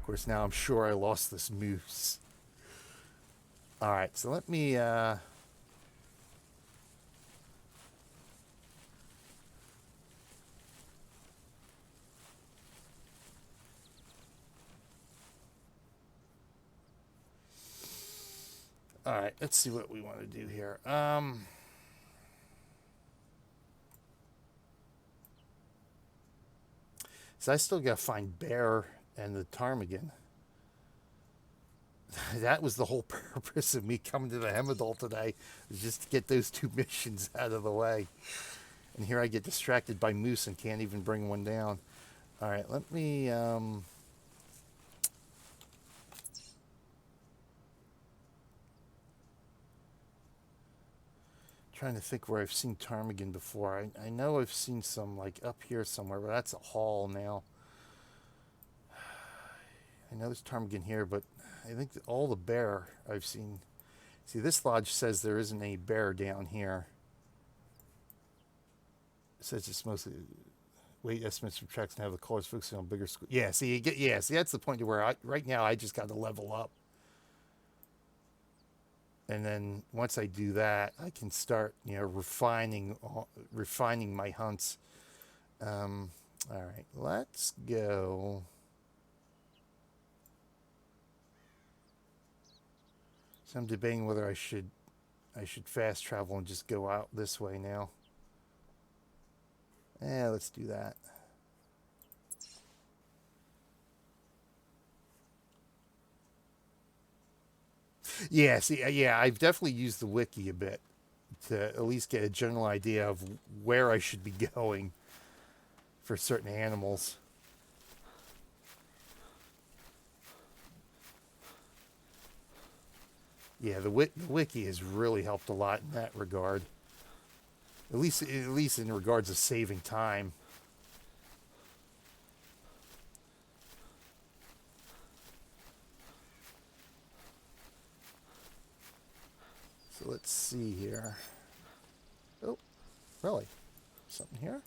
course, now I'm sure I lost this moose. All right, so let me... All right, let's see what we want to do here. So I still got to find bear and the ptarmigan. That was the whole purpose of me coming to the Hemmeldal today, was just to get those two missions out of the way. And here I get distracted by moose and can't even bring one down. All right, let me... trying to think where I've seen ptarmigan before. I know I've seen some like up here somewhere, but that's a haul now. I know there's ptarmigan here, but I think all the bear I've seen. See, this lodge says there isn't any bear down here. It says it's mostly weight estimates from tracks and have the colors focusing on bigger school. Yeah, see, you get, yeah, see, that's the point where right now I just got to level up. And then once I do that, I can start, refining my hunts. All right, let's go. So I'm debating whether I should fast travel and just go out this way now. Yeah, let's do that. Yeah, see, yeah, I've definitely used the wiki a bit to at least get a general idea of where I should be going for certain animals. Yeah, the wiki has really helped a lot in that regard. At least in regards of saving time. So let's see here. Oh, really? Something here?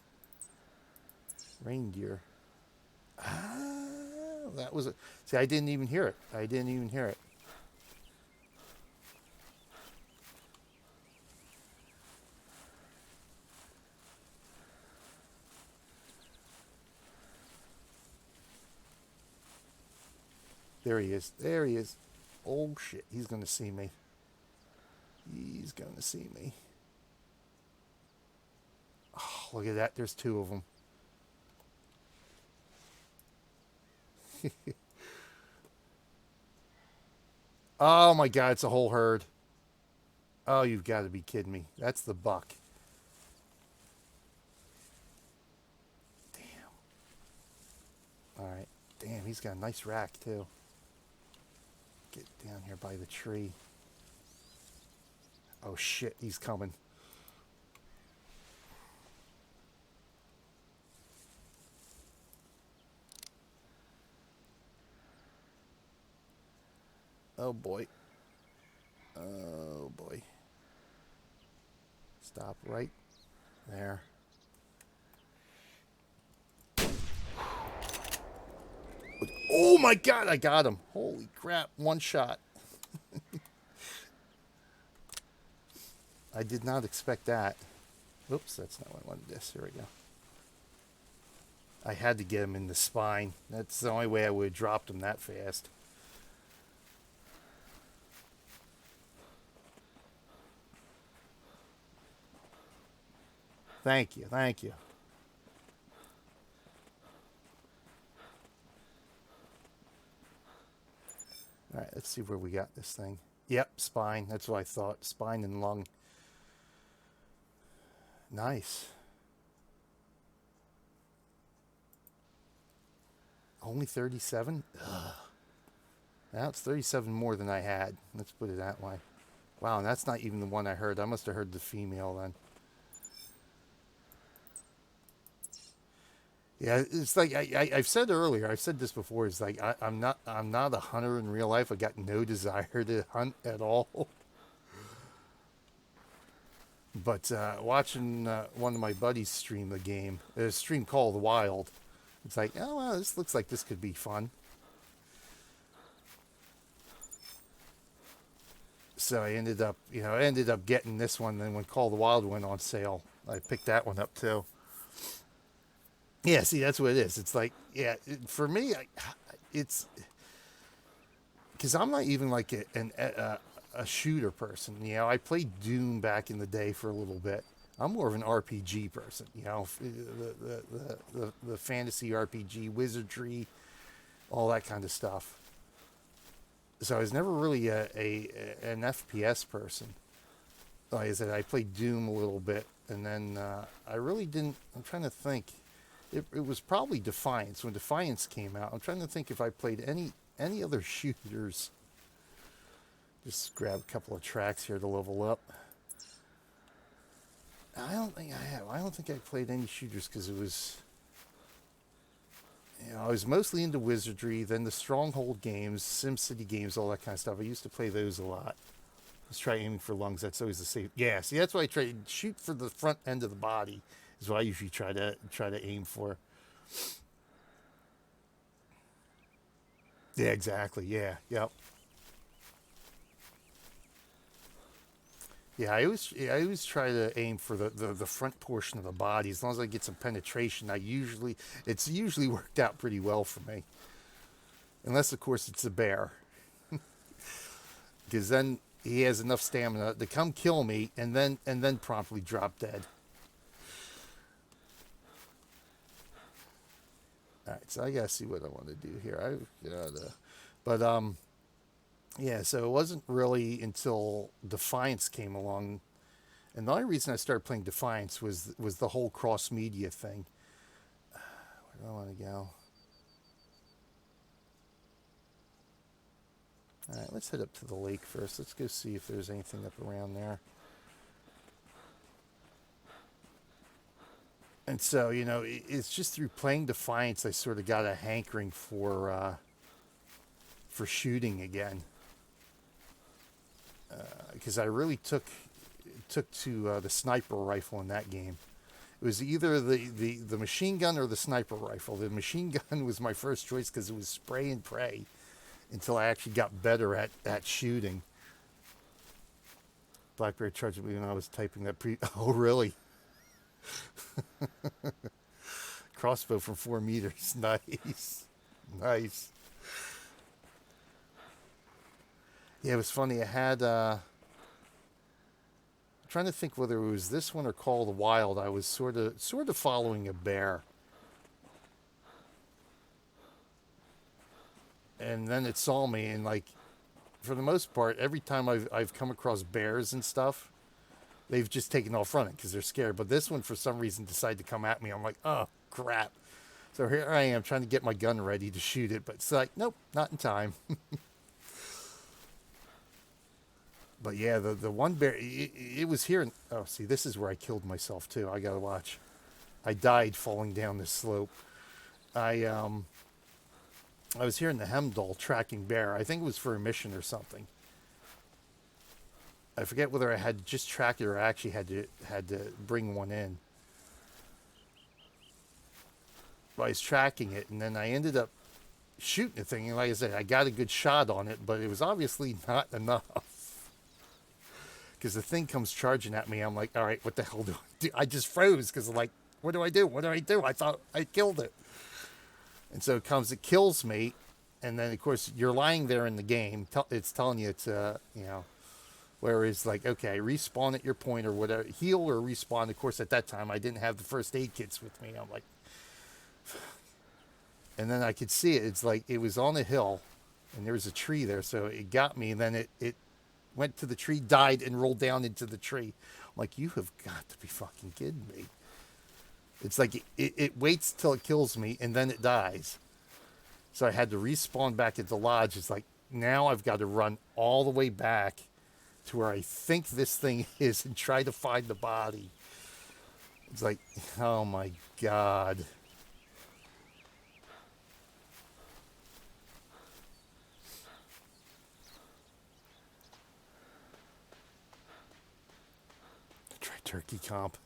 Reindeer. Ah, that was it. See, I didn't even hear it. I didn't even hear it. There he is. There he is. Oh, shit. He's going to see me. He's going to see me. Oh, look at that. There's two of them. Oh, my God. It's a whole herd. Oh, you've got to be kidding me. That's the buck. Damn. All right. Damn, he's got a nice rack, too. Get down here by the tree. Oh, shit. He's coming. Oh, boy. Oh, boy. Stop right there. Oh, my God. I got him. Holy crap. One shot. I did not expect that. Oops, that's not what I wanted this. Here we go. I had to get him in the spine. That's the only way I would have dropped him that fast. Thank you, thank you. All right, let's see where we got this thing. Yep, spine. That's what I thought. Spine and lung. Nice. Only 37? Ugh. Now it's 37 more than I had. Let's put it that way. Wow, and that's not even the one I heard. I must have heard the female then. Yeah, it's like I've said earlier. I've said this before. It's like I'm not a hunter in real life. I got no desire to hunt at all. But watching one of my buddies stream the game, a stream called The Wild, it's like, oh well, this looks like this could be fun. So I ended up getting this one. Then when Call of the Wild went on sale, I picked that one up too. Yeah, see, that's what it is. It's like, yeah, for me, it's because I'm not even like a shooter person. I played Doom back in the day for a little bit. I'm more of an RPG person. The fantasy RPG, wizardry, all that kind of stuff. So I was never really an FPS person. Like I said, I played Doom a little bit, and then I really didn't. I'm trying to think. It was probably Defiance when Defiance came out. I'm trying to think if I played any other shooters. Just grab a couple of tracks here to level up. I don't think I have. I don't think I played any shooters because it was. I was mostly into wizardry, then the Stronghold games, SimCity games, all that kind of stuff. I used to play those a lot. Let's try aiming for lungs. That's always the safe. Yeah, see, that's why I try to shoot for the front end of the body. Is what I usually try to aim for. Yeah, exactly. Yeah, yep. Yeah, I always try to aim for the front portion of the body. As long as I get some penetration, it's usually worked out pretty well for me. Unless of course it's a bear. Because then he has enough stamina to come kill me and then promptly drop dead. All right, so I gotta see what I want to do here. Yeah. So it wasn't really until Defiance came along, and the only reason I started playing Defiance was the whole cross media thing. Where do I want to go? All right, let's head up to the lake first. Let's go see if there's anything up around there. And so, it's just through playing Defiance I sort of got a hankering for shooting again. Because I really took to the sniper rifle in that game. It was either the machine gun or the sniper rifle. The machine gun was my first choice because it was spray and pray until I actually got better at shooting. Blackberry charged me when I was typing that Oh, really? Crossbow from 4 meters. Nice. Nice. Yeah, it was funny. I had... I'm trying to think whether it was this one or Call of the Wild. I was sort of following a bear. And then it saw me, and like, for the most part, every time I've come across bears and stuff, they've just taken off running because they're scared. But this one, for some reason, decided to come at me. I'm like, oh, crap. So here I am trying to get my gun ready to shoot it. But it's like, nope, not in time. But yeah, the one bear, it was here. Oh, see, this is where I killed myself, too. I got to watch. I died falling down this slope. I was here in the Hemmeldal tracking bear. I think it was for a mission or something. I forget whether I had to just track it or I actually had to bring one in. But I was tracking it, and then I ended up shooting the thing. And like I said, I got a good shot on it, but it was obviously not enough. Because the thing comes charging at me. I'm like, all right, what the hell do I do? I just froze because I'm like, what do I do? What do I do? I thought I killed it. And so it kills me. And then, of course, you're lying there in the game. It's telling you to, where it's like, okay, respawn at your point or whatever, heal or respawn. Of course, at that time, I didn't have the first aid kits with me. I'm like, and then I could see it. It's like it was on a hill, and there was a tree there, so it got me. And then it went to the tree, died, and rolled down into the tree. I'm like, you have got to be fucking kidding me. It's like it waits till it kills me, and then it dies. So I had to respawn back at the lodge. It's like, now I've got to run all the way back to where I think this thing is and try to find the body. It's like, oh my God. Try turkey comp.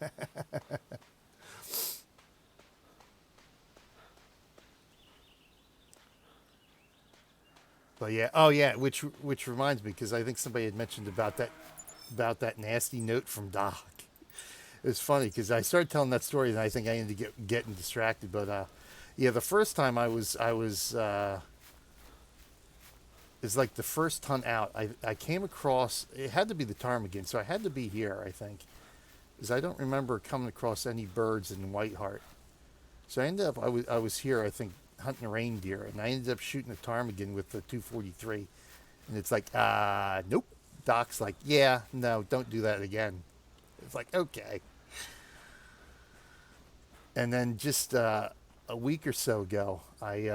But yeah, oh yeah, which reminds me because I think somebody had mentioned about that nasty note from Doc. It's funny because I started telling that story and I think I ended up getting distracted. But yeah, the first time I was it's like the first hunt out. I came across it had to be the ptarmigan, so I had to be here. I think because I don't remember coming across any birds in Whiteheart. So I ended up I was here I think hunting reindeer and I ended up shooting a ptarmigan with the 243, and it's like nope. Doc's like, yeah, no, don't do that again. It's like, okay. And then just a week or so ago, I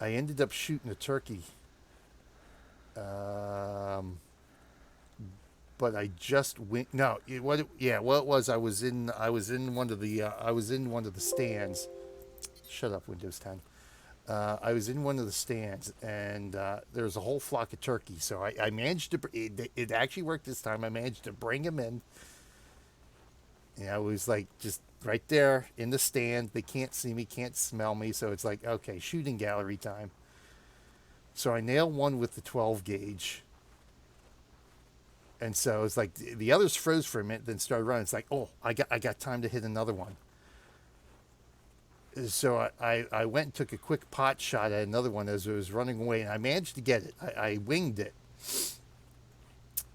ended up shooting a turkey, um, but I just went. No, yeah, what it was, I was in one of the I was in one of the stands. Shut up, Windows 10. I was in one of the stands, and there was a whole flock of turkeys. So I managed to. It actually worked this time. I managed to bring them in. Yeah, it was like just right there in the stand. They can't see me, can't smell me. So it's like, okay, shooting gallery time. So I nailed one with the 12 gauge. And so it's like the others froze for a minute, then started running. It's like, oh, I got time to hit another one. So I went and took a quick pot shot at another one as it was running away, and I managed to get it. I winged it.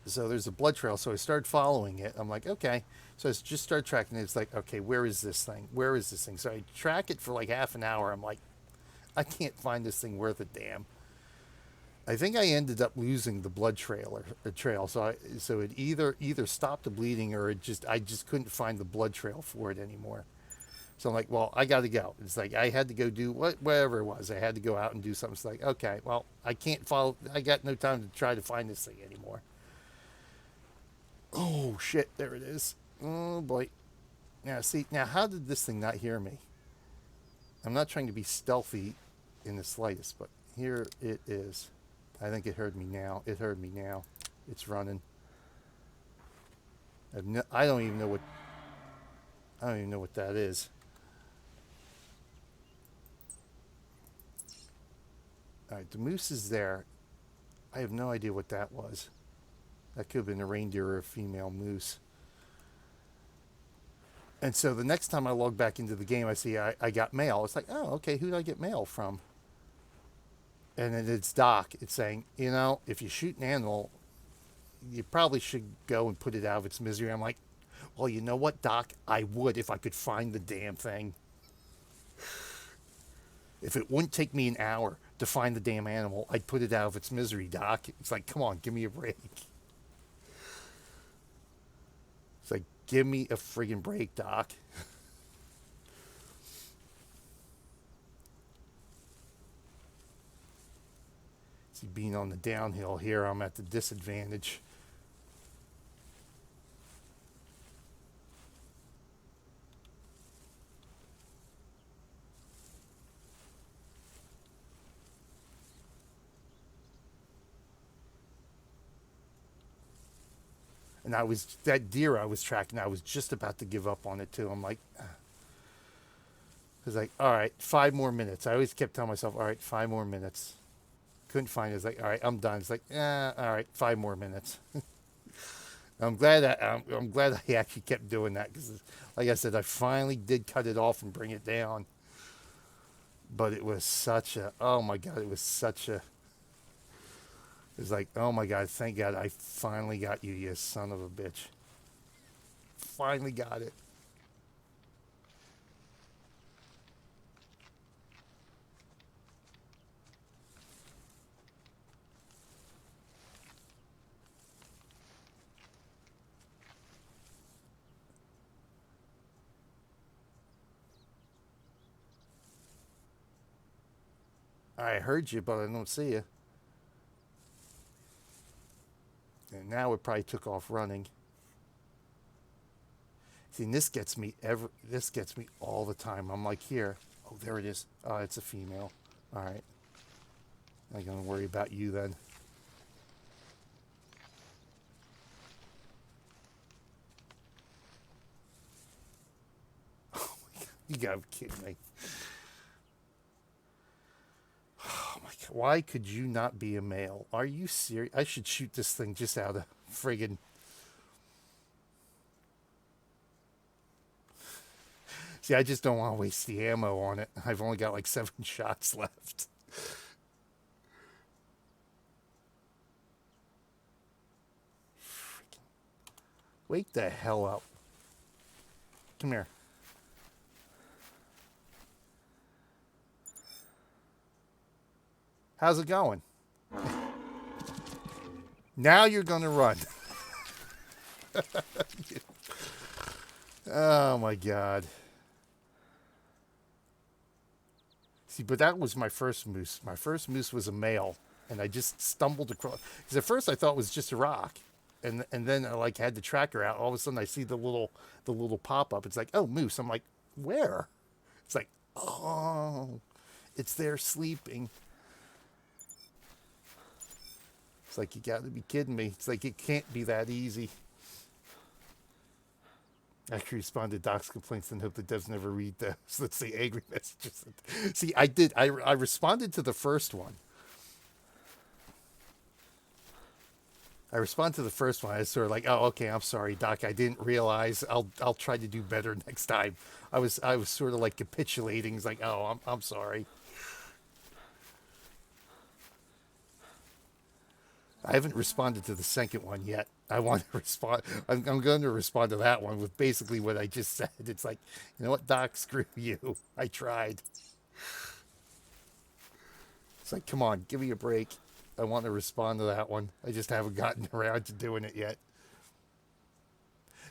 So there's a blood trail. So I started following it. I'm like, okay. So I just started tracking it. It's like, okay, where is this thing? Where is this thing? So I track it for like half an hour. I'm like, I can't find this thing worth a damn. I think I ended up losing the blood trail. So it either stopped the bleeding or I just couldn't find the blood trail for it anymore. So I'm like, well, I got to go. It's like I had to go do whatever it was. I had to go out and do something. It's like, okay, well, I can't follow. I got no time to try to find this thing anymore. Oh shit! There it is. Oh boy. Now see, now how did this thing not hear me? I'm not trying to be stealthy in the slightest, but here it is. I think it heard me now. It heard me now. It's running. I don't even know what. I don't even know what that is. All right, the moose is there. I have no idea what that was. That could have been a reindeer or a female moose. And so the next time I log back into the game, I see I got mail. It's like, oh, okay, who did I get mail from? And then it's Doc. It's saying, if you shoot an animal, you probably should go and put it out of its misery. I'm like, well, you know what, Doc? I would if I could find the damn thing. If it wouldn't take me an hour to find the damn animal, I'd put it out of its misery, Doc. It's like, come on, give me a break. It's like, give me a friggin' break, Doc. See, being on the downhill here, I'm at the disadvantage. And that deer I was tracking, I was just about to give up on it too. I'm like, I was like, all right, 5 more minutes. I always kept telling myself, all right, 5 more minutes. Couldn't find it. It's like, all right, I'm done. It's like, all right, 5 more minutes. I'm glad I actually kept doing that because, like I said, I finally did cut it off and bring it down. But it was oh my God, it was such a. It was like, oh my God, thank God I finally got you, you son of a bitch. Finally got it. I heard you, but I don't see you. And now it probably took off running. See, this gets me all the time. I'm like, here. Oh, there it is. Oh, it's a female. All right. I'm not going to worry about you then. Oh my God. You gotta be kidding me. Oh my God. Why could you not be a male? Are you serious? I should shoot this thing just out of friggin'. See, I just don't want to waste the ammo on it. I've only got like 7 shots left. Wake the hell up. Come here. How's it going? Now you're going to run. Oh my God. See, but that was my first moose. My first moose was a male, and I just stumbled across. Because at first I thought it was just a rock, and then I like had the tracker out. All of a sudden I see the little pop up. It's like, oh, moose. I'm like, where? It's like, oh, it's there sleeping. It's like, you got to be kidding me. It's like, it can't be that easy. I can respond to Doc's complaints and hope that devs never read those. Let's say angry messages. See, I did. I responded to the first one. I responded to the first one. I was sort of like, oh, okay, I'm sorry, Doc. I didn't realize. I'll try to do better next time. I was sort of like capitulating. It's like, oh, I'm sorry. I haven't responded to the second one yet. I want to respond. I'm going to respond to that one with basically what I just said. It's like, you know what, Doc, screw you. I tried. It's like, come on, give me a break. I want to respond to that one. I just haven't gotten around to doing it yet.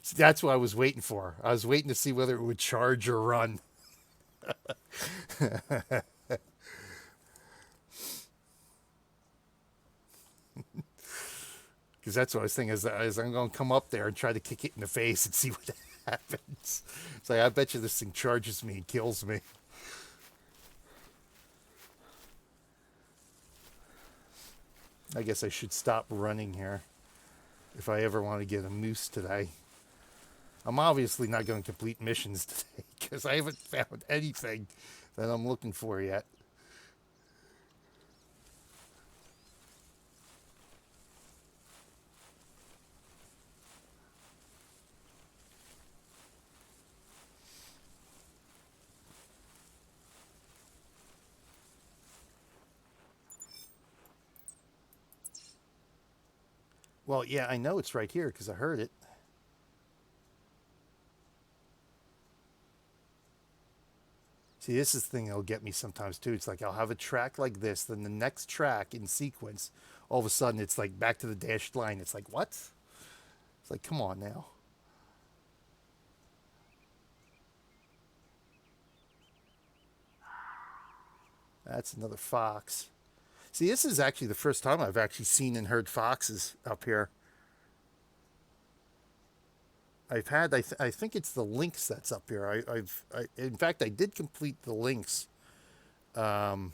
See, that's what I was waiting for. I was waiting to see whether it would charge or run. Because that's what I was thinking, is I'm going to come up there and try to kick it in the face and see what happens. It's like, I bet you this thing charges me and kills me. I guess I should stop running here if I ever want to get a moose today. I'm obviously not going to complete missions today because I haven't found anything that I'm looking for yet. Well, yeah, I know it's right here because I heard it. See, this is the thing that'll get me sometimes too. It's like I'll have a track like this, then the next track in sequence, all of a sudden it's like back to the dashed line. It's like, what? It's like, come on now. That's another fox. See, this is actually the first time I've actually seen and heard foxes up here. I've had, I think it's the lynx that's up here. In fact, I did complete the lynx. The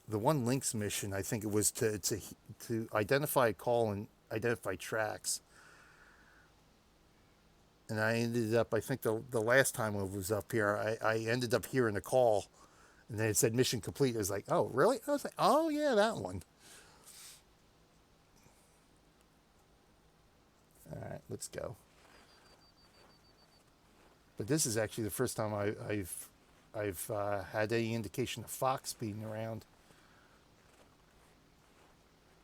one lynx mission, I think it was to identify a call and identify tracks. And I ended up, I think the last time I was up here, I ended up hearing a call. And then it said mission complete. I was like, oh, really? I was like, oh, yeah, that one. All right, let's go. But this is actually the first time I've had any indication of fox being around.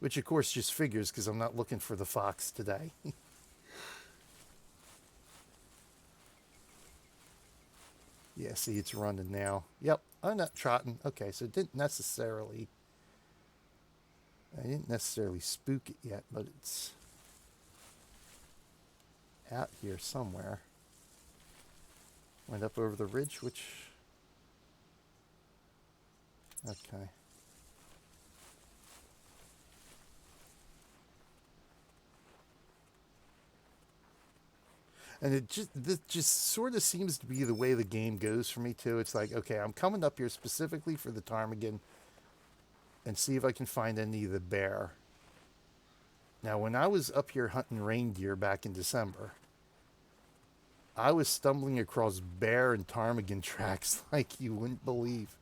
Which, of course, just figures because I'm not looking for the fox today. Yeah, see, it's running now. Yep, I'm not trotting. Okay, so it didn't necessarily... I didn't necessarily spook it yet, but it's out here somewhere. Went up over the ridge, which... Okay. And this just sort of seems to be the way the game goes for me too. It's like, okay, I'm coming up here specifically for the ptarmigan and see if I can find any of the bear. Now, when I was up here hunting reindeer back in December, I was stumbling across bear and ptarmigan tracks like you wouldn't believe.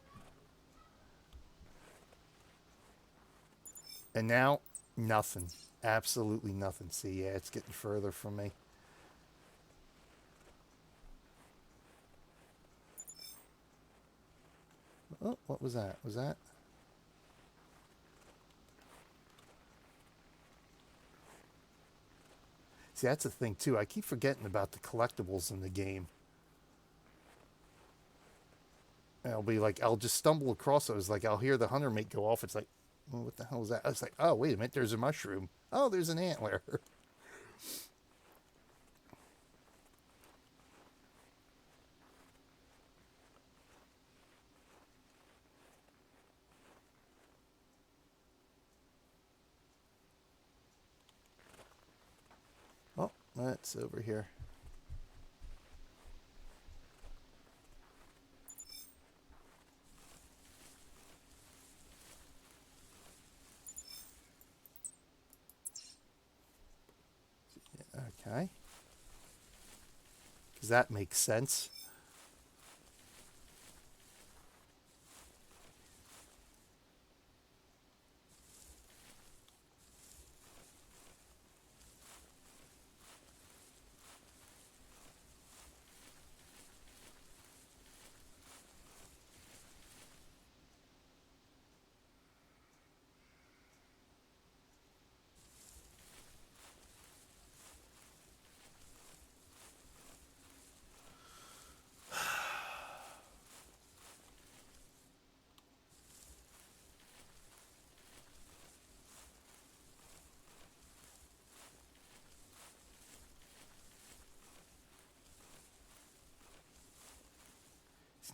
And now, nothing. Absolutely nothing. See, yeah, it's getting further from me. Oh, what was that? Was that? See, that's the thing, too. I keep forgetting about the collectibles in the game. And I'll be like, I'll just stumble across those. Like, I'll hear the hunter mate go off. It's like, well, what the hell is that? I was like, oh, wait a minute. There's a mushroom. Oh, there's an antler. Oh, that's over here. Okay. Because that makes sense.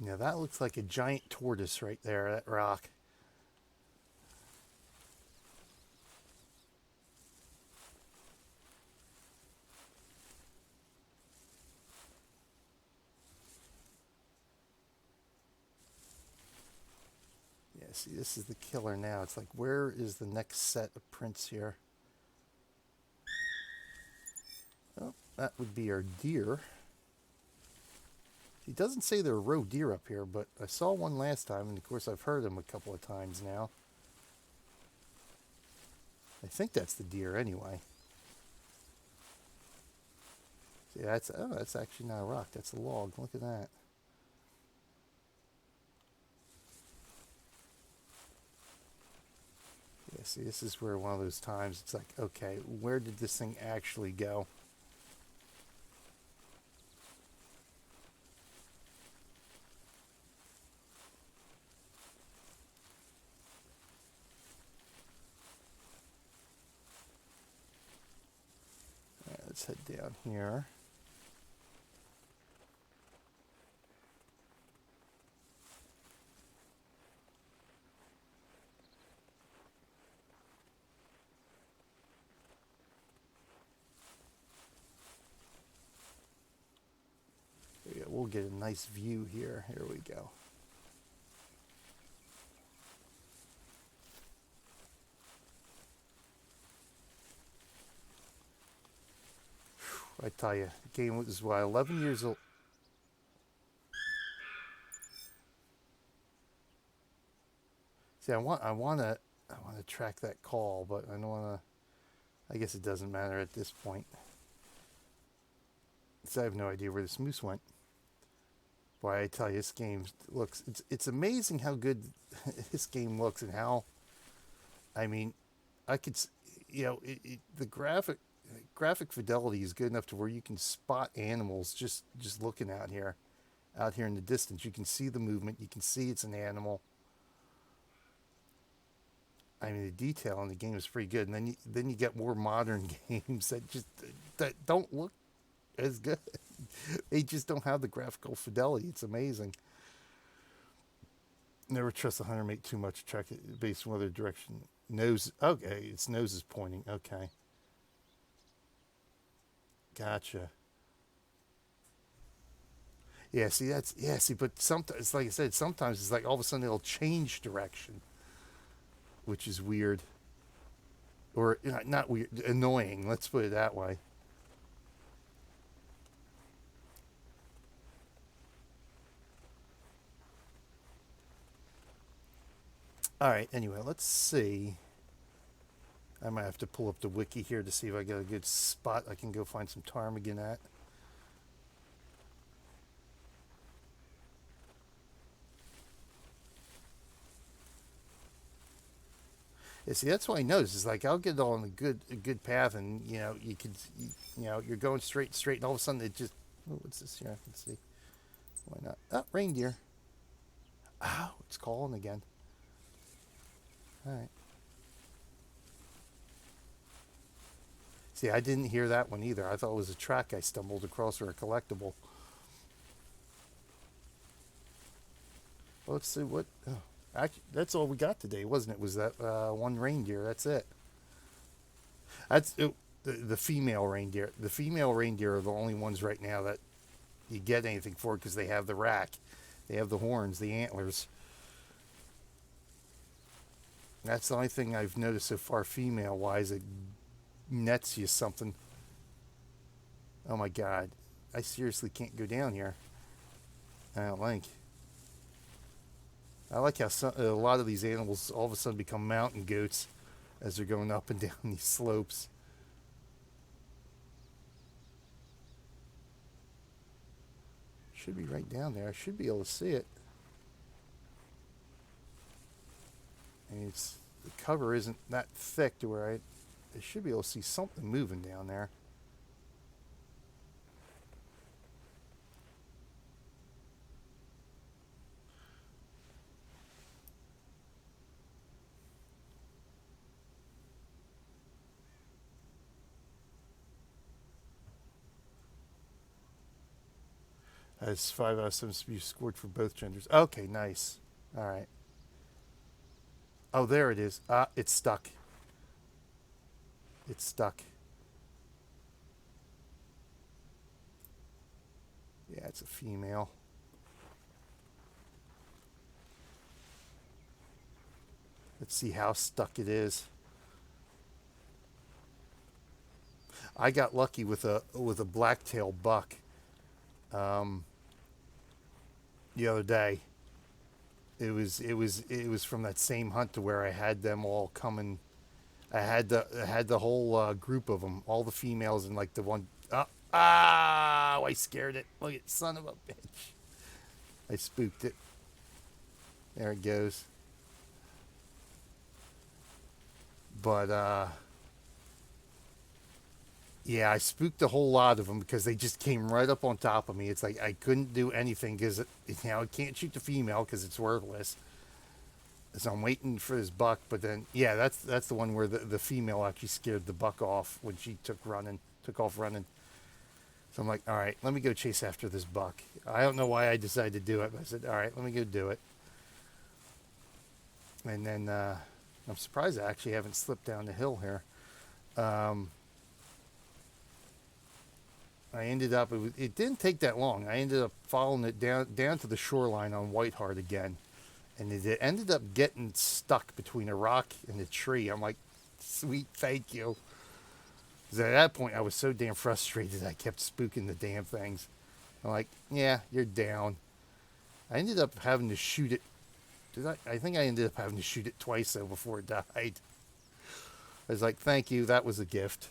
Now that looks like a giant tortoise right there, that rock. Yeah, see, this is the killer now. It's like, where is the next set of prints here? Oh, that would be our deer. He doesn't say there are roe deer up here, but I saw one last time, and of course I've heard him a couple of times now. I think that's the deer anyway. See, that's actually not a rock. That's a log. Look at that. Yeah, see, this is where one of those times it's like, okay, where did this thing actually go? Let's head down here. Yeah, we'll get a nice view here. Here we go. I tell you, the game was, what, 11 years old. See, I want to track that call, but I don't want to. I guess it doesn't matter at this point. So I have no idea where this moose went. Boy, I tell you, this game looks. It's amazing how good this game looks and how. I mean, I could, the graphic fidelity is good enough to where you can spot animals just looking out here in the distance. You can see the movement. You can see it's an animal. I mean, the detail in the game is pretty good, and then you get more modern games that don't look as good. They just don't have the graphical fidelity. It's amazing. Never trust the hunter mate too much. Track it based on whether direction nose. Okay, its nose is pointing. Okay, gotcha. Yeah, see but sometimes, like I said, sometimes it's like all of a sudden it'll change direction, which is weird, or not weird, annoying. Let's put it that way. All right. Anyway, let's see. I might have to pull up the wiki here to see if I got a good spot I can go find some ptarmigan at. Yeah, see, that's what I noticed. Is like I'll get on a good path, and you could, you're going straight, and all of a sudden it just, oh, what's this here? Let's see. Why not? Oh, reindeer. Oh, it's calling again. All right. See, I didn't hear that one either. I thought it was a track I stumbled across or a collectible. Well, let's see what. Oh, actually, that's all we got today, wasn't it? Was that one reindeer? That's it. That's it, the female reindeer. The female reindeer are the only ones right now that you get anything for because they have the rack, they have the horns, the antlers. That's the only thing I've noticed so far, female wise. It nets you something. Oh my god, I seriously can't go down here. I don't think. I like how a lot of these animals all of a sudden become mountain goats as they're going up and down these slopes. Should be right down there. I should be able to see it. And the cover isn't that thick to where I should be able to see something moving down there. Has 5 out of 7 to be scored for both genders. Okay, nice. All right. Oh, there it is. Ah, it's stuck. It's stuck. Yeah, it's a female. Let's see how stuck it is. I got lucky with a blacktail buck the other day. It was from that same hunt to where I had them all coming. I had the whole group of them, all the females, and like the one. I scared it. Look at son of a bitch. I spooked it. There it goes. But yeah, I spooked a whole lot of them because they just came right up on top of me. It's like I couldn't do anything because I can't shoot the female because it's worthless. So I'm waiting for this buck, but then yeah, that's the one where the female actually scared the buck off when she took off running. So I'm like, all right, let me go chase after this buck. I don't know why I decided to do it, but I said, all right, let me go do it. And then I'm surprised I actually haven't slipped down the hill here. I ended up, it didn't take that long. I ended up following it down to the shoreline on White Heart again. And it ended up getting stuck between a rock and a tree. I'm like, sweet, thank you. Because at that point, I was so damn frustrated, I kept spooking the damn things. I'm like, yeah, you're down. I ended up having to shoot it. I think I ended up having to shoot it twice, though, before it died. I was like, thank you, that was a gift.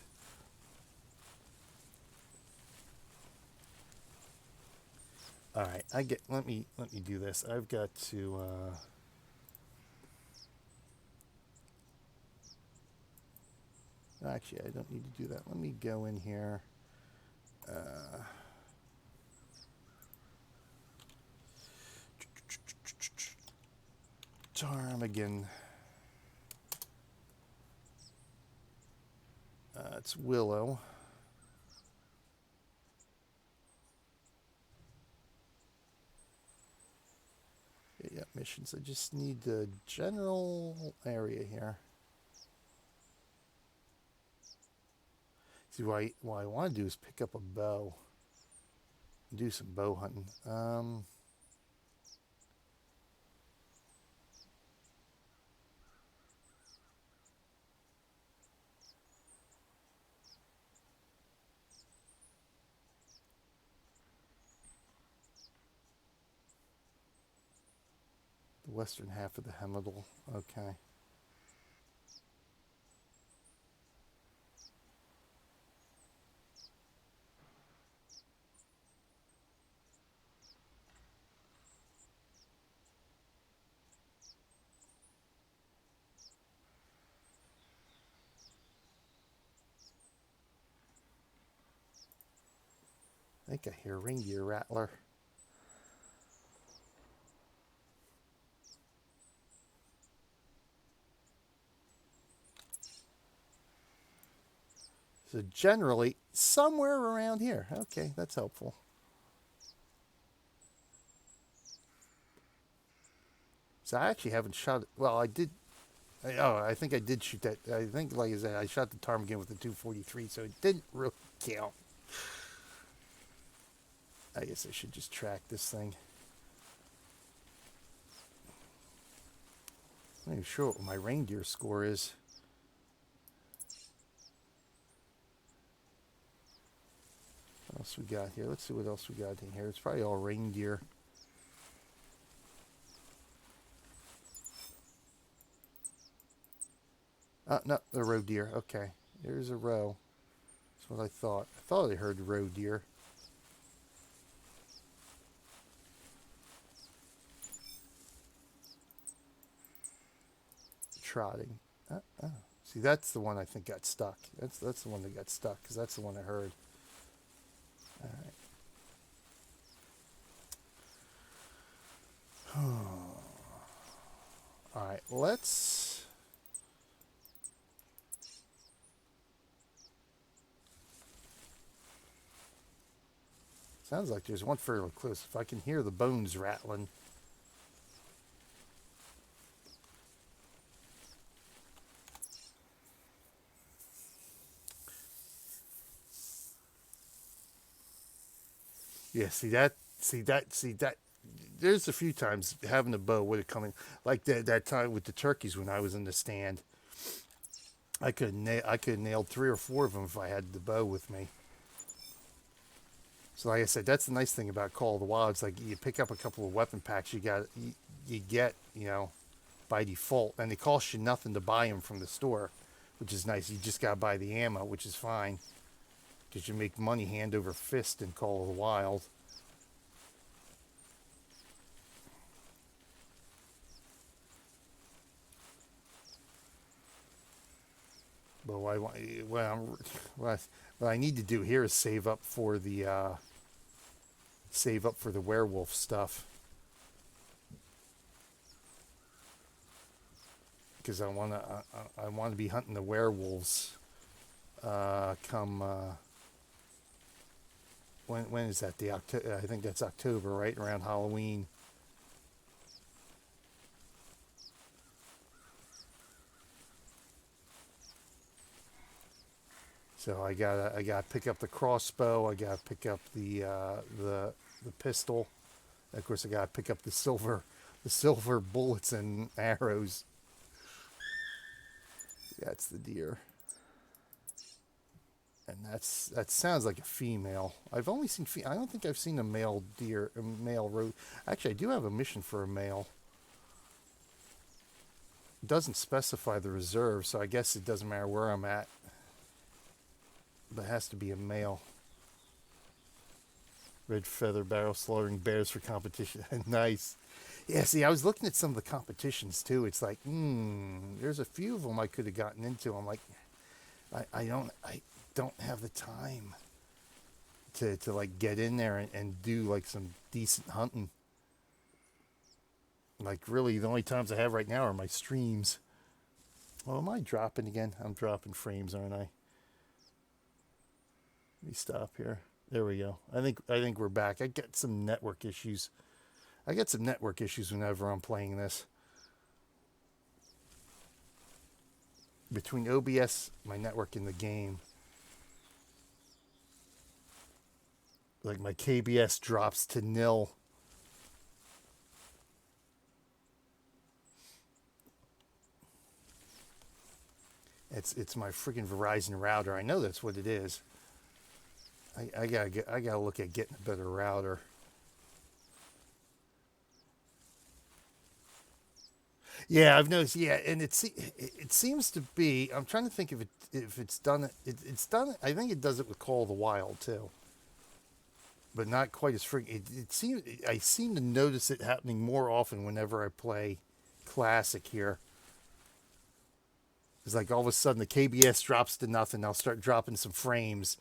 All right, let me do this. I've got to actually I don't need to do that. Let me go in here. Ptarmigan. It's Willow. Yeah, missions. I just need the general area here. See, what I want to do is pick up a bow. Do some bow hunting. The western half of the Hemmeldal. Okay. think I hear a reindeer rattler. So generally, somewhere around here. Okay, that's helpful. So I actually haven't shot it. Well, I did. Oh, I think I did shoot that. I think, like I said, I shot the ptarmigan with the 243, so it didn't really count. I guess I should just track this thing. I'm not even sure what my reindeer score is. What else we got here? Let's see what else we got in here. It's probably all reindeer. No, the roe deer. Okay, there's a roe. That's what I thought. I thought I heard roe deer. Trotting. See, that's the one I think got stuck. That's the one that got stuck because that's the one I heard. All right. All right. Let's. Sounds like there's one fairly close. If I can hear the bones rattling. Yeah, see that. There's a few times having a bow would have come in, like that time with the turkeys when I was in the stand. I could have nailed 3 or 4 of them if I had the bow with me. So like I said, that's the nice thing about Call of the Wild. It's like you pick up a couple of weapon packs you get, by default, and they cost you nothing to buy them from the store, which is nice. You just got to buy the ammo, which is fine, because you make money hand over fist in Call of the Wild. But what I need to do here is save up for the werewolf stuff, because I want to be hunting the werewolves. Come when is that? I think that's October, right around Halloween. So I gotta pick up the crossbow. I gotta pick up the pistol. Of course, I gotta pick up the silver bullets and arrows. That's the deer, and that sounds like a female. I've only seen. I don't think I've seen a male deer, a male roe. Actually, I do have a mission for a male. It doesn't specify the reserve, so I guess it doesn't matter where I'm at. But it has to be a male. Red feather barrel slaughtering bears for competition. Nice. Yeah, see, I was looking at some of the competitions too. It's like, there's a few of them I could have gotten into. I'm like, I don't have the time to like get in there and do like some decent hunting. Like really, the only times I have right now are my streams. Oh, am I dropping again? I'm dropping frames, aren't I? Let me stop here. There we go. I think we're back. I get some network issues. Whenever I'm playing this. Between OBS, my network, in the game, like my KBS drops to nil. It's my freaking Verizon router. I know that's what it is. I gotta look at getting a better router. Yeah, I've noticed. Yeah, and it seems to be. I'm trying to think if it's done. It's done. I think it does it with Call of the Wild too, but not quite as freaking. It seems. I seem to notice it happening more often whenever I play Classic here. It's like all of a sudden the KBS drops to nothing. I'll start dropping some frames,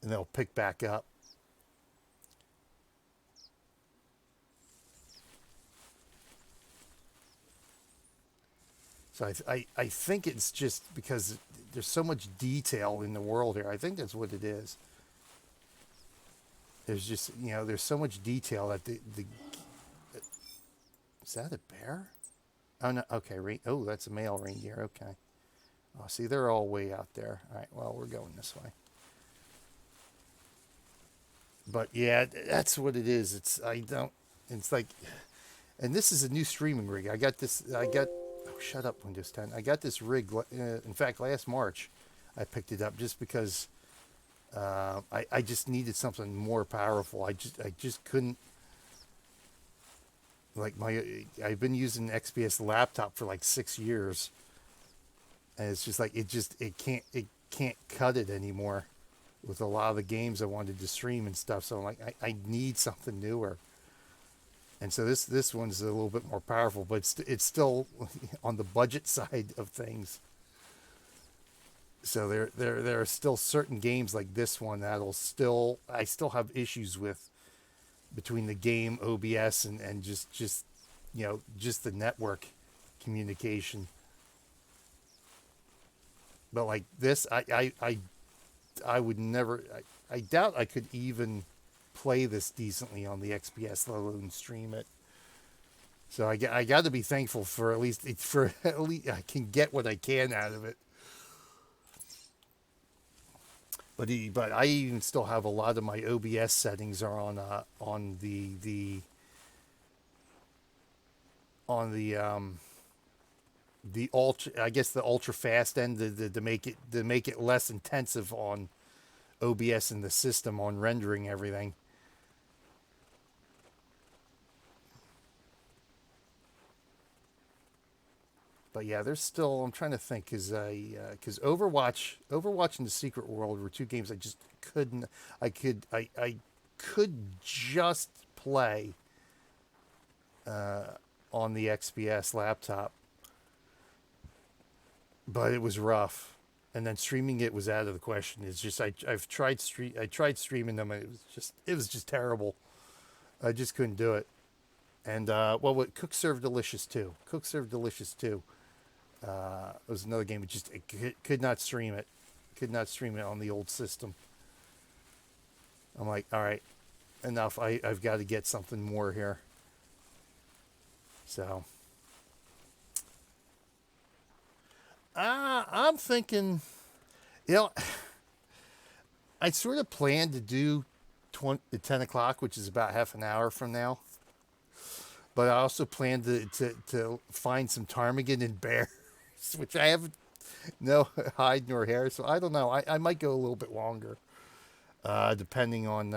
and they'll pick back up. So I think it's just because there's so much detail in the world here. I think that's what it is. There's just, there's so much detail that the is that a bear? Oh, no. Okay. Oh, that's a male reindeer. Okay. Oh, see, they're all way out there. All right. Well, we're going this way. But yeah, that's what it is. It's like, and this is a new streaming rig. Oh, shut up, Windows 10. I got this rig, in fact, last March, I picked it up just because I just needed something more powerful. I just couldn't, like I've been using an XPS laptop for like 6 years, and it's just like, it can't cut it anymore with a lot of the games I wanted to stream and stuff. So I'm like, I need something newer. And so this one's a little bit more powerful, but it's still on the budget side of things. So there are still certain games like this one I still have issues with, between the game, OBS, and just the network communication. But like this, I would never. I doubt I could even play this decently on the XPS, let alone stream it. So I got to be thankful for at least I can get what I can out of it. But I even still have a lot of my OBS settings are on the ultra fast end to make it less intensive on OBS in the system on rendering everything. But yeah, there's still, I'm trying to think, because Overwatch and the Secret World were two games I just couldn't. I could just play on the XPS laptop, but it was rough. And then streaming it was out of the question. It's just I tried streaming them, and it was just terrible. I just couldn't do it. And what Cook Serve Delicious too. Cook Serve Delicious too. It was another game. It could not stream it. Could not stream it on the old system. I'm like, all right, enough. I've got to get something more here. So, I'm thinking, I sort of planned to do 10 o'clock, which is about half an hour from now. But I also plan to find some ptarmigan and bears, which I have no hide nor hair. So I don't know. I might go a little bit longer, depending on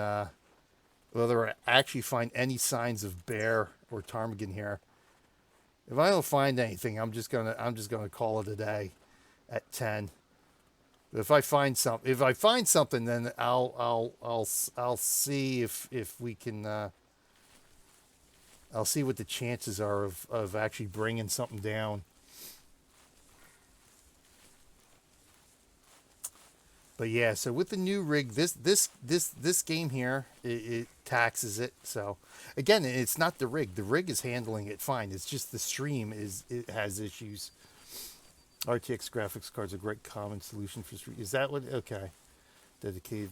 whether I actually find any signs of bear or ptarmigan here. If I don't find anything, I'm just gonna call it a day at 10. But if I find something, then I'll see if we can. I'll see what the chances are of actually bringing something down. But yeah, so with the new rig, this game here, it taxes it. So again, it's not the rig. The rig is handling it fine. It's just the stream it has issues. RTX graphics cards are a great common solution for stream. Is that what? Okay, dedicated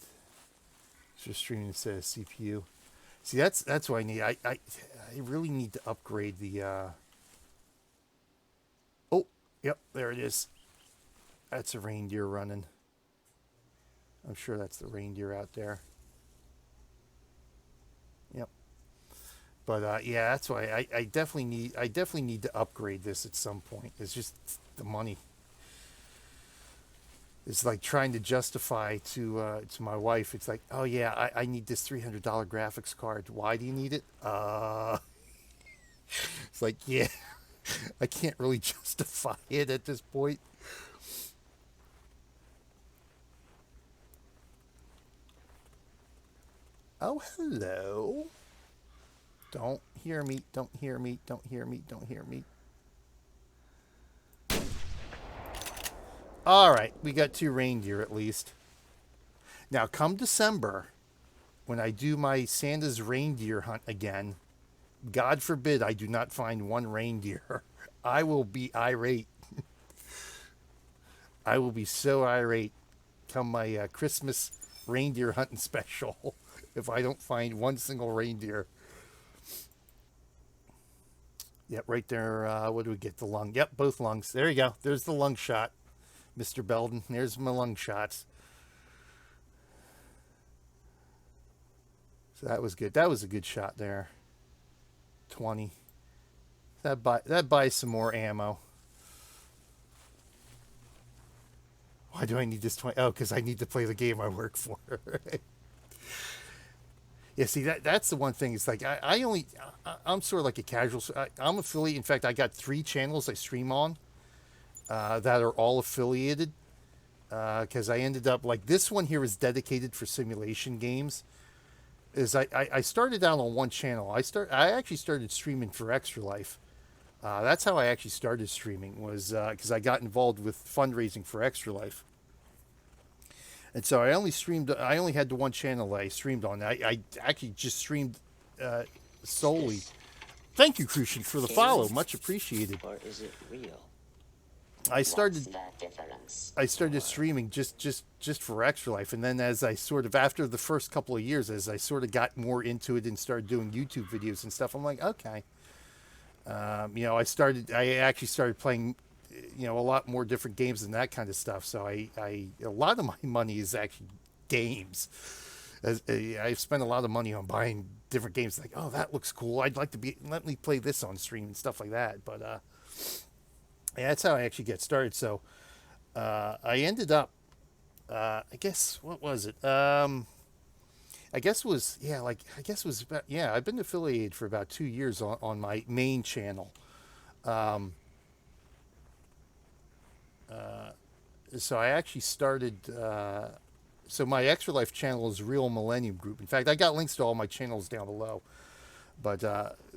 for streaming instead of CPU. See, that's what I need. I really need to upgrade the. Oh, yep, there it is. That's a reindeer running. I'm sure that's the reindeer out there. Yep. But yeah, that's why I definitely need to upgrade this at some point. It's just the money. It's like trying to justify to my wife. It's like, oh yeah, I need this $300 graphics card. Why do you need it? It's like, yeah, I can't really justify it at this point. Oh, hello. Don't hear me. Don't hear me. Don't hear me. Don't hear me. All right, we got 2 reindeer at least. Now, come December, when I do my Santa's reindeer hunt again, God forbid I do not find one reindeer. I will be irate. I will be so irate come my Christmas reindeer hunting special if I don't find one single reindeer. Yep, right there. What do we get? The lung. Yep, both lungs. There you go. There's the lung shot, Mr. Belden. There's my lung shots. So that was good. That was a good shot there. 20. That buys some more ammo. Why do I need this 20? Oh, because I need to play the game I work for. Yeah, see that's the one thing. It's like I'm sort of like a casual. I'm affiliate. In fact, I got 3 channels I stream on that are all affiliated. Because I ended up like this one here is dedicated for simulation games. I started out on one channel. I actually started streaming for Extra Life. That's how I actually started streaming was because I got involved with fundraising for Extra Life. And so I only had the one channel that I streamed on. I actually just streamed solely. Thank you, Crucian, for the follow. Much appreciated. Or is it real? I started streaming just for Extra Life, and then as I sort of after the first couple of years, as I sort of got more into it and started doing YouTube videos and stuff, I'm like, okay, I actually started playing, a lot more different games and that kind of stuff. So a lot of my money is actually games. I've spent a lot of money on buying different games. Like, oh, that looks cool. Let me play this on stream and stuff like that. But yeah, that's how I actually get started. So I ended up, I guess, what was it? I guess it was, about, I've been affiliated for about 2 years on my main channel. So I actually started, so my Extra Life channel is Real Millennium Group. In fact, I got links to all my channels down below. But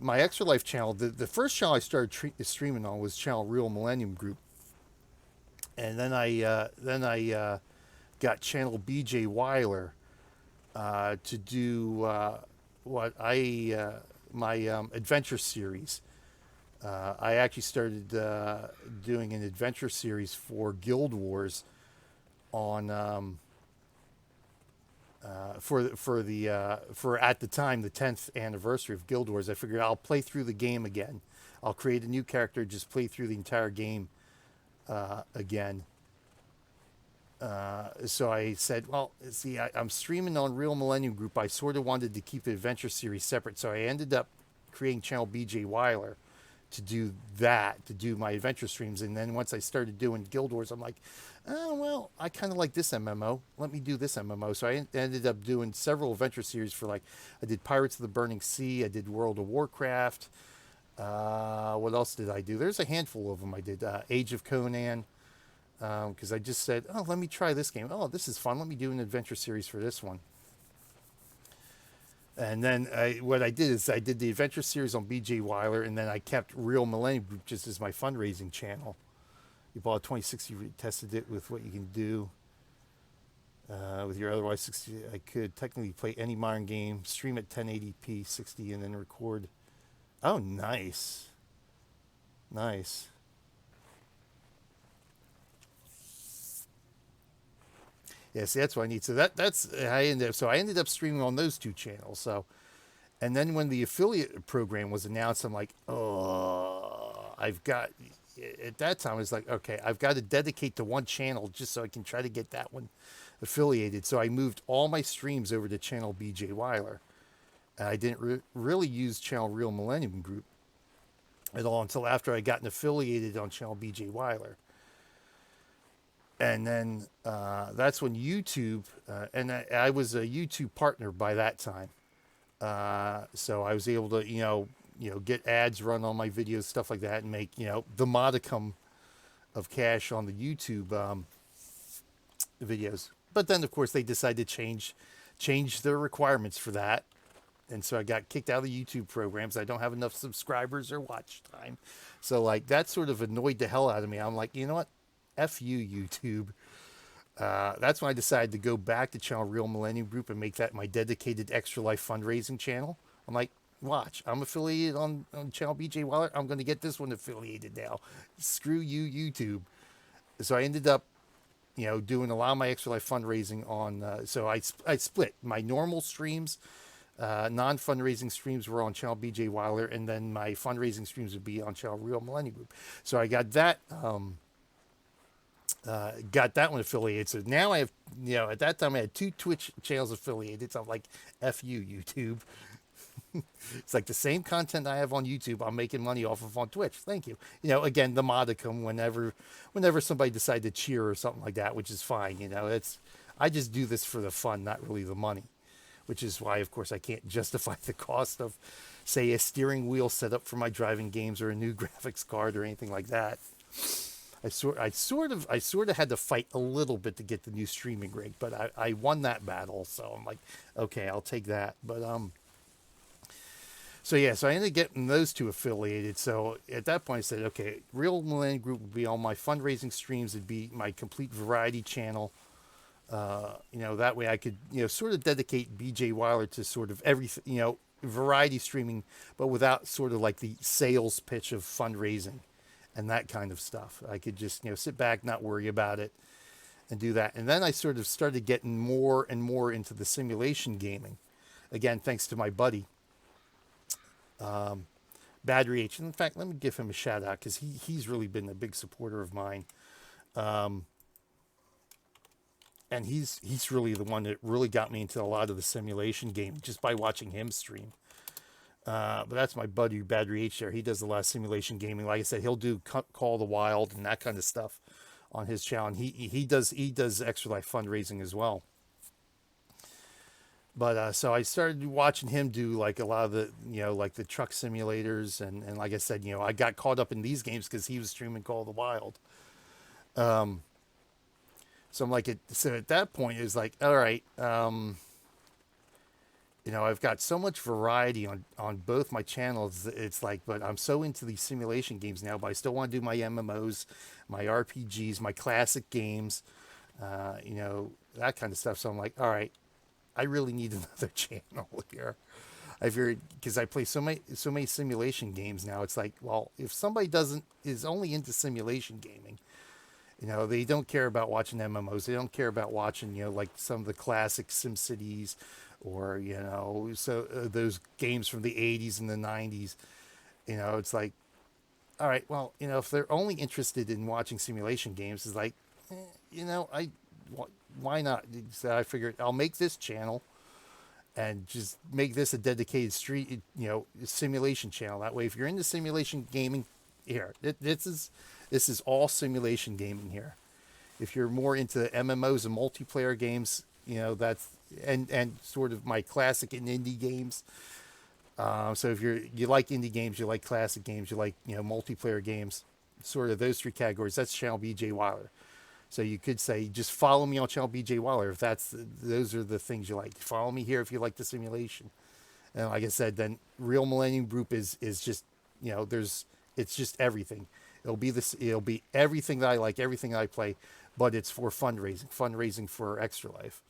my Extra Life channel, the first channel I started streaming on was channel Real Millennium Group. And then I got channel BJ Weiler to do my adventure series. I actually started doing an adventure series for Guild Wars on for at the time the 10th anniversary of Guild Wars. I figured I'll play through the game again. I'll create a new character, just play through the entire game again. So I said, well, see, I'm streaming on Real Millennium Group. I sort of wanted to keep the adventure series separate, so I ended up creating channel BJ Weiler to do my adventure streams. And then once I started doing Guild Wars, I'm like, oh, well, I kind of like this MMO. Let me do this MMO. So I ended up doing several adventure series for, like, I did Pirates of the Burning Sea. I did World of Warcraft. What else did I do? There's a handful of them. I did Age of Conan, because I just said, oh, let me try this game. Oh, this is fun. Let me do an adventure series for this one. And then what I did is I did the adventure series on BJ Weiler, and then I kept Real Millennium Group just as my fundraising channel. You bought a 2060, tested it with what you can do with your otherwise 60. I could technically play any modern game, stream at 1080p 60, and then record. Oh, nice. Nice. Yeah, see, that's what I need. So I ended up streaming on those 2 channels. So, and then when the affiliate program was announced, I'm like, oh, at that time, I was like, okay, I've got to dedicate to one channel just so I can try to get that one affiliated. So I moved all my streams over to channel BJ Weiler. And I didn't really use channel Real Millennium Group at all until after I got affiliated on channel BJ Weiler. And then that's when YouTube, and I was a YouTube partner by that time. So I was able to, get ads run on my videos, stuff like that, and make, the modicum of cash on the YouTube videos. But then, of course, they decided to change their requirements for that. And so I got kicked out of the YouTube programs. I don't have enough subscribers or watch time. So, like, that sort of annoyed the hell out of me. I'm like, you know what? F you, YouTube. That's when I decided to go back to channel Real Millennium Group and make that my dedicated Extra Life fundraising channel. I'm like, watch, I'm affiliated on channel BJ Weiler. I'm going to get this one affiliated now. Screw you, YouTube. So I ended up doing a lot of my Extra Life fundraising on. So I split my normal streams. Non-fundraising streams were on channel BJ Wilder, and then my fundraising streams would be on channel Real Millennium Group. So I got that one affiliated. So now I have, at that time I had 2 Twitch channels affiliated. So I'm like, F you, YouTube. It's like the same content I have on YouTube, I'm making money off of on Twitch. Thank you. Again, the modicum whenever somebody decide to cheer or something like that, which is fine. I just do this for the fun, not really the money, which is why, of course, I can't justify the cost of, say, a steering wheel set up for my driving games or a new graphics card or anything like that. I sort of had to fight a little bit to get the new streaming rig, but I won that battle. So I'm like, okay, I'll take that. But so yeah, so I ended up getting those 2 affiliated. So at that point I said, okay, Real Millennium Group would be all my fundraising streams. It'd be my complete variety channel. That way I could, sort of dedicate BJ Wilder to sort of everything, variety streaming, but without sort of like the sales pitch of fundraising and that kind of stuff. I could just, sit back, not worry about it, and do that. And then I sort of started getting more and more into the simulation gaming. Again, thanks to my buddy, Battery H. In fact, let me give him a shout out because he's really been a big supporter of mine. And he's really the one that really got me into a lot of the simulation gaming just by watching him stream. But that's my buddy Battery H there. He does a lot of simulation gaming. Like I said, he'll do Call of the Wild and that kind of stuff on his channel. And he does Extra Life fundraising as well. But so I started watching him do like a lot of the, like the truck simulators. And like I said, I got caught up in these games because he was streaming Call of the Wild. So I'm like, so at that point, it was like, all right, I've got so much variety on both my channels. It's like, but I'm so into these simulation games now, but I still want to do my MMOs, my RPGs, my classic games, that kind of stuff. So I'm like, all right, I really need another channel here. I figured, because I play so many simulation games now, it's like, well, if somebody is only into simulation gaming, they don't care about watching MMOs. They don't care about watching, like some of the classic SimCities or, those games from the 80s and the 90s. It's like, all right, well, if they're only interested in watching simulation games, it's like, why not? So I figured I'll make this channel and just make this a dedicated simulation channel. That way, if you're into simulation gaming, here, this is all simulation gaming here. If you're more into MMOs and multiplayer games, that's and sort of my classic and indie games. So if you like indie games, you like classic games, you like multiplayer games, sort of those 3 categories. That's channel BJ Wilder. So you could say just follow me on channel BJ Wilder if those are the things you like. Follow me here if you like the simulation. And like I said, then Real Millennium Group is just it's just everything. It'll be everything that I like, everything that I play, but it's for fundraising for Extra Life.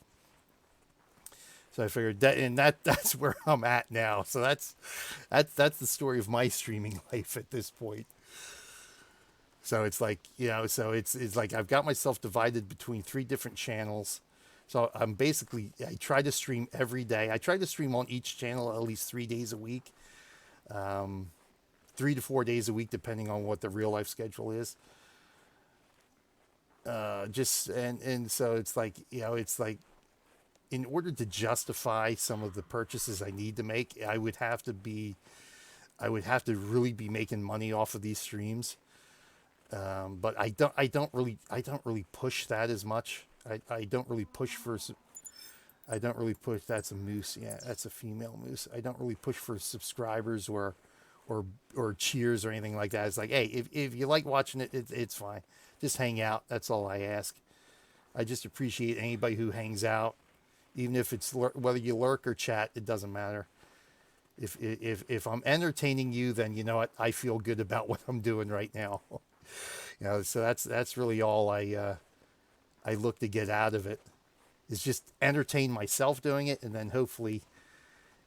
So I figured that's where I'm at now. So that's the story of my streaming life at this point. So it's like, so it's like I've got myself divided between 3 different channels. So I try to stream every day. I try to stream on each channel at least 3 days a week. 3 to 4 days a week, depending on what the real life schedule is. And so it's like, it's like, in order to justify some of the purchases I need to make, I would have to really be making money off of these streams. But I don't really push that as much. I don't really push for. I don't really push. That's a moose. Yeah, that's a female moose. I don't really push for subscribers or cheers or anything like that. It's like, hey, if you like watching it, it's fine. Just hang out. That's all I ask. I just appreciate anybody who hangs out, even if it's whether you lurk or chat. It doesn't matter. If I'm entertaining you, then you know what, I feel good about what I'm doing right now. So that's really all I look to get out of it, is just entertain myself doing it, and then hopefully,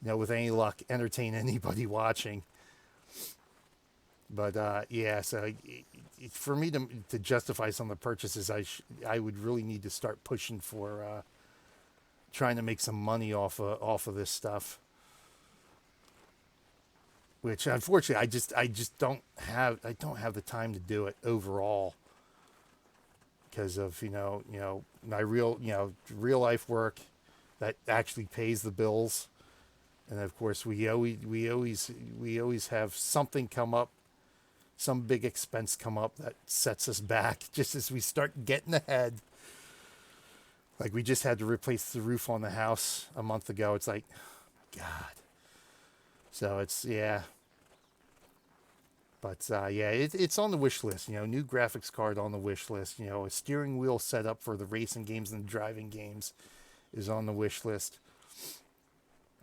with any luck, entertain anybody watching. But yeah, so for me to justify some of the purchases, I would really need to start pushing for trying to make some money off of this stuff. Which unfortunately I just don't have the time to do it overall because of my real real life work that actually pays the bills, and of course we always have something come up, some big expense come up that sets us back just as we start getting ahead. Like we just had to replace the roof on the house a month ago. It's like, God. So it's yeah, but yeah, it's on the wish list. New graphics card on the wish list. A steering wheel set up for the racing games and the driving games is on the wish list.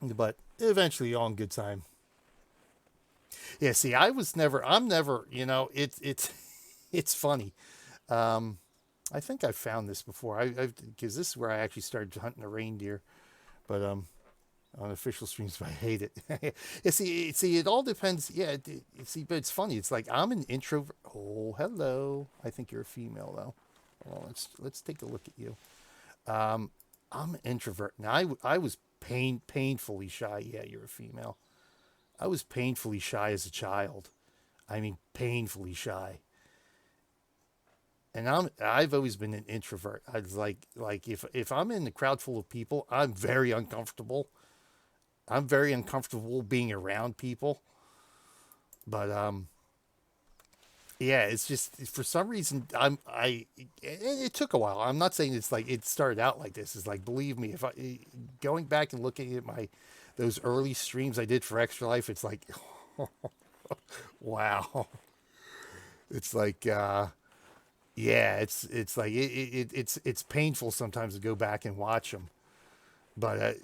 But eventually, all in good time. Yeah, see, I'm never. It's funny. I think I've found this before. Because this is where I actually started hunting a reindeer, but on official streams, but I hate it. Yeah, see, it all depends. Yeah, see, but it's funny. It's like I'm an introvert. Oh, hello. I think you're a female though. Well, let's take a look at you. I'm an introvert, and I was painfully shy. Yeah, you're a female. I was painfully shy as a child. I mean, painfully shy. And I've always been an introvert. I was like if I'm in a crowd full of people, I'm very uncomfortable. I'm very uncomfortable being around people. But yeah, it's just for some reason it took a while. I'm not saying it's like it started out like this. It's like, believe me, if I going back and looking at my those early streams I did for Extra Life, it's like wow. It's like yeah, it's like it's painful sometimes to go back and watch them. But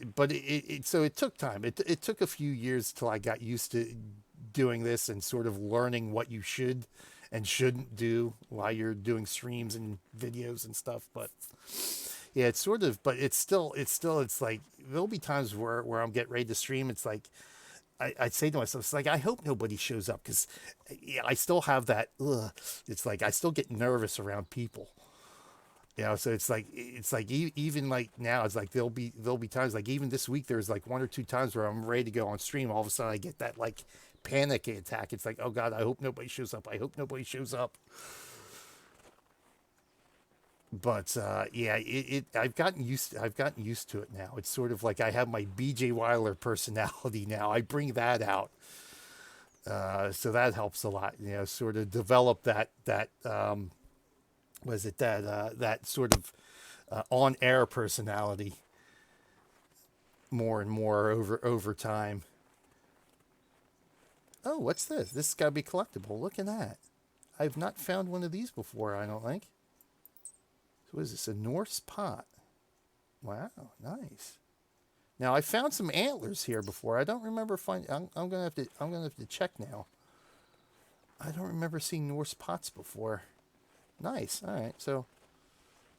so it took time. It took a few years till I got used to doing this and sort of learning what you should and shouldn't do while you're doing streams and videos and stuff. But yeah, it's sort of, but it's like there'll be times where I'm getting ready to stream. It's like I'd say to myself, it's like I hope nobody shows up because yeah, I still have that. Ugh, it's like I still get nervous around people. So it's like even like now it's like there'll be times like even this week there's like one or two times where I'm ready to go on stream. All of a sudden I get that like panic attack. It's like, oh God, I hope nobody shows up. I hope nobody shows up. But yeah, I've gotten used to it now. It's sort of like I have my BJ Weiler personality now. I bring that out. So that helps a lot. Sort of develop that was it that sort of on air personality more and more over time. Oh, what's this? This has got to be collectible. Look at that. I've not found one of these before, I don't think. So what is this? A Norse pot. Wow, nice. Now I found some antlers here before. I don't remember finding. I'm gonna have to check now. I don't remember seeing Norse pots before. Nice. All right, so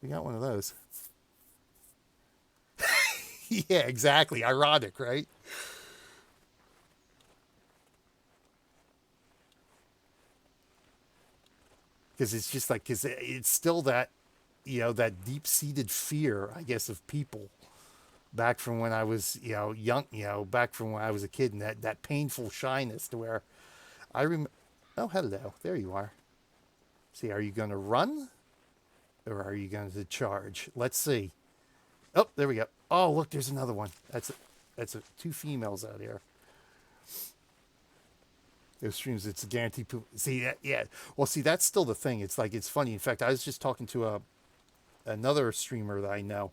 we got one of those. Yeah, exactly. Ironic, right? Because it's just like because it's still that that deep-seated fear, I guess, of people back from when I was young, back from when I was a kid, and that painful shyness to where I remember. Oh, hello. There you are. See, are you going to run or are you going to charge? Let's see. Oh, there we go. Oh, look, there's another one. Two females out here. Those streams, it's a guaranteed poop. See, yeah. Well, see, that's still the thing. It's like it's funny. In fact, I was just talking to another streamer that I know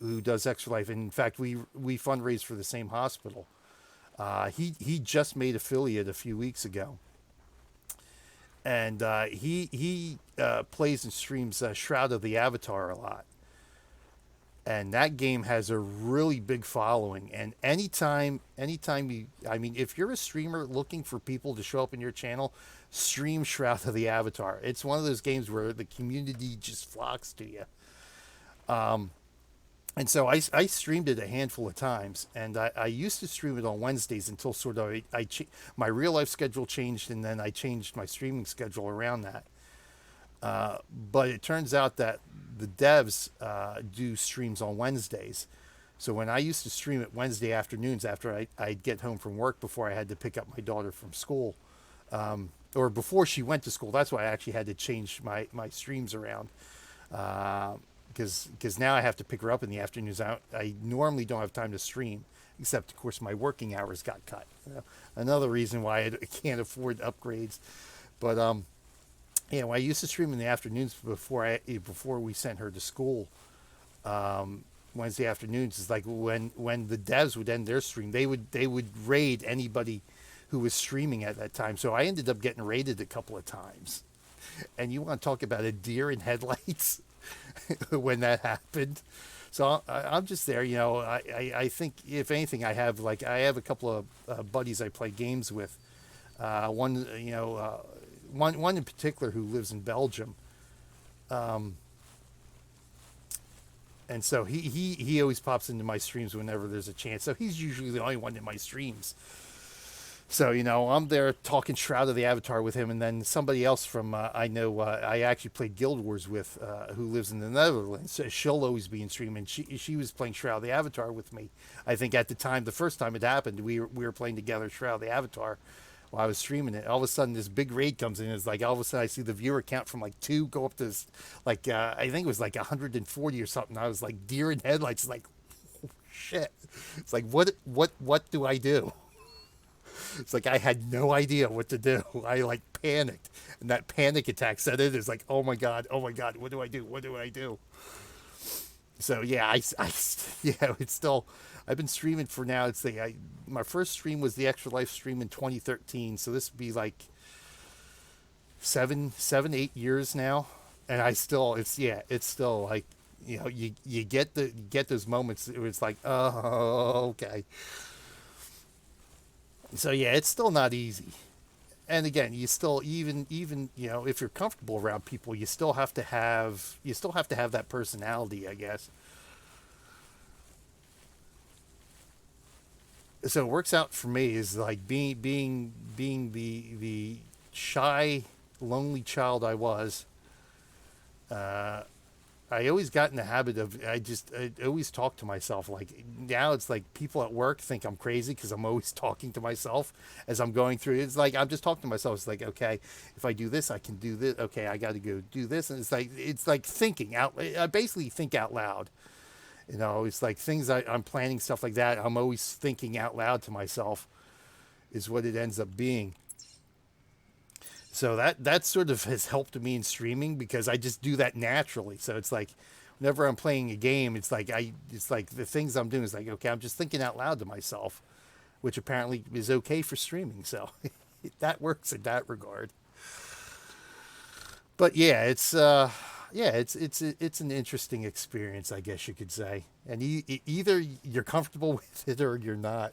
who does Extra Life, and in fact, we fundraise for the same hospital. He just made affiliate a few weeks ago, and he plays and streams Shroud of the Avatar a lot. And that game has a really big following. And anytime you, I mean, if you're a streamer looking for people to show up in your channel, stream Shroud of the Avatar. It's one of those games where the community just flocks to you. And so I streamed it a handful of times, and I used to stream it on Wednesdays until sort of my real life schedule changed, and then I changed my streaming schedule around that. But it turns out that the devs do streams on Wednesdays. So when I used to stream it Wednesday afternoons after I'd get home from work before I had to pick up my daughter from school, or before she went to school, that's why I actually had to change my streams around. Because now I have to pick her up in the afternoons. I normally don't have time to stream, except of course my working hours got cut. Another reason why I can't afford upgrades. But when I used to stream in the afternoons before we sent her to school, Wednesday afternoons is like when the devs would end their stream, they would raid anybody who was streaming at that time. So I ended up getting raided a couple of times. And you want to talk about a deer in headlights when that happened. So I'm just there, I think if anything, I have a couple of buddies I play games with. One in particular who lives in Belgium. And so he always pops into my streams whenever there's a chance. So he's usually the only one in my streams. So, I'm there talking Shroud of the Avatar with him, and then somebody else from I know I actually played Guild Wars with, who lives in the Netherlands. So she'll always be in stream, and she was playing Shroud of the Avatar with me. I think at the time, the first time it happened, we were playing together Shroud of the Avatar while I was streaming it. All of a sudden, this big raid comes in. It's like all of a sudden I see the viewer count from like 2 go up to I think it was like 140 or something. I was like deer in headlights, like, oh, shit. It's like what do I do? It's like I had no idea what to do. I like panicked, and that panic attack set in. It's like, oh my god, what do I do? What do I do? So yeah, it's still. I've been streaming for now. My first stream was the Extra Life stream in 2013. So this would be like 8 years now, and it's still like, you get those moments where it's like, oh, okay. So yeah, it's still not easy. And again, you still even if you're comfortable around people, you still have to have that personality, I guess. So it works out for me is like being the shy, lonely child I was. Uh, I always got in the habit of I always talk to myself. Like now, it's like people at work think I'm crazy because I'm always talking to myself as I'm going through. It's like I'm just talking to myself. It's like, okay, if I do this, I can do this. Okay, I got to go do this, and it's like thinking out. I basically think out loud. It's like things I'm planning, stuff like that. I'm always thinking out loud to myself. Is what it ends up being. So that sort of has helped me in streaming because I just do that naturally. So it's like whenever I'm playing a game, it's like the things I'm doing is like, okay, I'm just thinking out loud to myself, which apparently is okay for streaming. So that works in that regard. But yeah, it's an interesting experience, I guess you could say. And either you're comfortable with it or you're not.